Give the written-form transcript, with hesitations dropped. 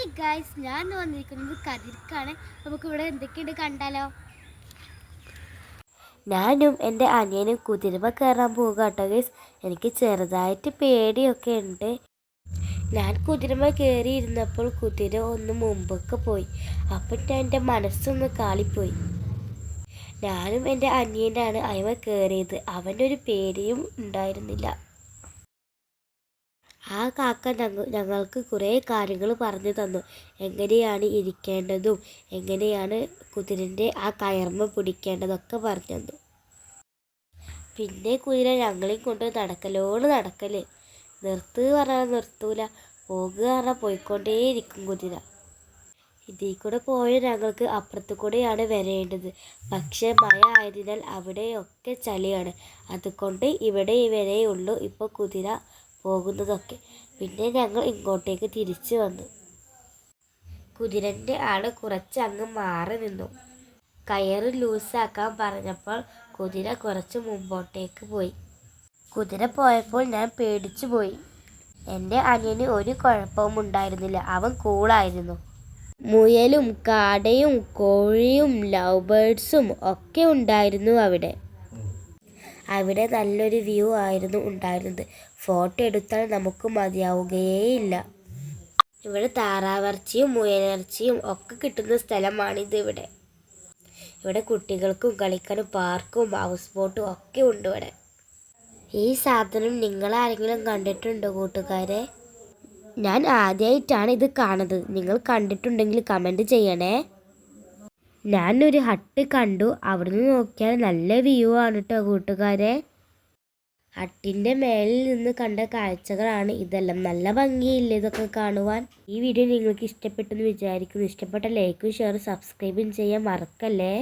Hi guys, ഞാൻ വന്നിരിക്കുന്നത് കതിർക്കാണ്. നമുക്കിവിടെ എന്തൊക്കെയുണ്ട് കണ്ടാലോ. ഞാനും എൻ്റെ അനിയനും കുതിരമ കയറാൻ പോവുക കേട്ടോ ഗൈസ്. എനിക്ക് ചെറുതായിട്ട് പേടിയൊക്കെ ഉണ്ട്. ഞാൻ കുതിരമ കയറിയിരുന്നപ്പോൾ കുതിര ഒന്ന് മുമ്പൊക്കെ പോയി. അപ്പം എൻ്റെ മനസ്സൊന്ന് കാളിപ്പോയി. ഞാനും എൻ്റെ അനിയനാണ് അയമ കയറിയത്. അവൻ്റെ ഒരു പേടിയും ഉണ്ടായിരുന്നില്ല. ആ കാക്ക ഞങ്ങൾക്ക് കുറേ കാര്യങ്ങൾ പറഞ്ഞു തന്നു. എങ്ങനെയാണ് ഇരിക്കേണ്ടതും എങ്ങനെയാണ് കുതിരൻ്റെ ആ കയർമ പിടിക്കേണ്ടതൊക്കെ പറഞ്ഞു തന്നു. പിന്നെ കുതിര ഞങ്ങളെയും കൊണ്ട് നടക്കല്. പറഞ്ഞാൽ നിർത്തൂല, പോകുക പറഞ്ഞാൽ പോയിക്കൊണ്ടേയിരിക്കും കുതിര. ഇതിൽ കൂടെ പോയ ഞങ്ങൾക്ക് അപ്പുറത്തു കൂടെയാണ് വരേണ്ടത്. പക്ഷേ മഴ ആയതിനാൽ അവിടെയൊക്കെ ചളിയാണ്. അതുകൊണ്ട് ഇവിടെ വരെയുള്ളൂ ഇപ്പോൾ കുതിര പോകുന്നതൊക്കെ. പിന്നെ ഞങ്ങൾ ഇങ്ങോട്ടേക്ക് തിരിച്ചു വന്നു. കുതിരൻ്റെ ആൾ കുറച്ച് അങ്ങ് മാറി നിന്നു. കയറ് ലൂസാക്കാൻ പറഞ്ഞപ്പോൾ കുതിര കുറച്ച് മുമ്പോട്ടേക്ക് പോയി. കുതിര പോയപ്പോൾ ഞാൻ പേടിച്ചു പോയി. എൻ്റെ അനിയന് ഒരു കുഴപ്പവും ഉണ്ടായിരുന്നില്ല. അവൻ കൂളായിരുന്നു. മുയലും കാടയും കോഴിയും ലവ് ബേർഡ്സും ഒക്കെ ഉണ്ടായിരുന്നു അവിടെ. അവിടെ നല്ലൊരു വ്യൂ ആയിരുന്നു ഉണ്ടായിരുന്നത്. ഫോട്ടോ എടുത്താൽ നമുക്ക് മതിയാവുകയേയില്ല. ഇവിടെ താറാവിറച്ചിയും മുയലിറച്ചിയും ഒക്കെ കിട്ടുന്ന സ്ഥലമാണിത്. ഇവിടെ കുട്ടികൾക്കും കളിക്കാനും പാർക്കും ഹൗസ് ബോട്ടും ഒക്കെ ഉണ്ട് ഇവിടെ. ഈ സാധനം നിങ്ങളാരെങ്കിലും കണ്ടിട്ടുണ്ടോ കൂട്ടുകാരെ? ഞാൻ ആദ്യമായിട്ടാണ് ഇത് കാണുന്നത്. നിങ്ങൾ കണ്ടിട്ടുണ്ടെങ്കിൽ കമൻറ്റ് ചെയ്യണേ. ഞാനൊരു ഹട്ട് കണ്ടു. അവിടുന്ന് നോക്കിയാൽ നല്ല വ്യൂ ആണ് കേട്ടോ കൂട്ടുകാരെ. ഹട്ടിൻ്റെ മേലിൽ നിന്ന് കണ്ട കാഴ്ചകളാണ് ഇതെല്ലാം. നല്ല ഭംഗിയില്ലേ ഇതൊക്കെ കാണുവാൻ. ഈ വീഡിയോ നിങ്ങൾക്ക് ഇഷ്ടപ്പെട്ടെന്ന് വിചാരിക്കുന്നു. ഇഷ്ടപ്പെട്ട ലൈക്കും ഷെയറും സബ്സ്ക്രൈബും ചെയ്യാൻ മറക്കല്ലേ.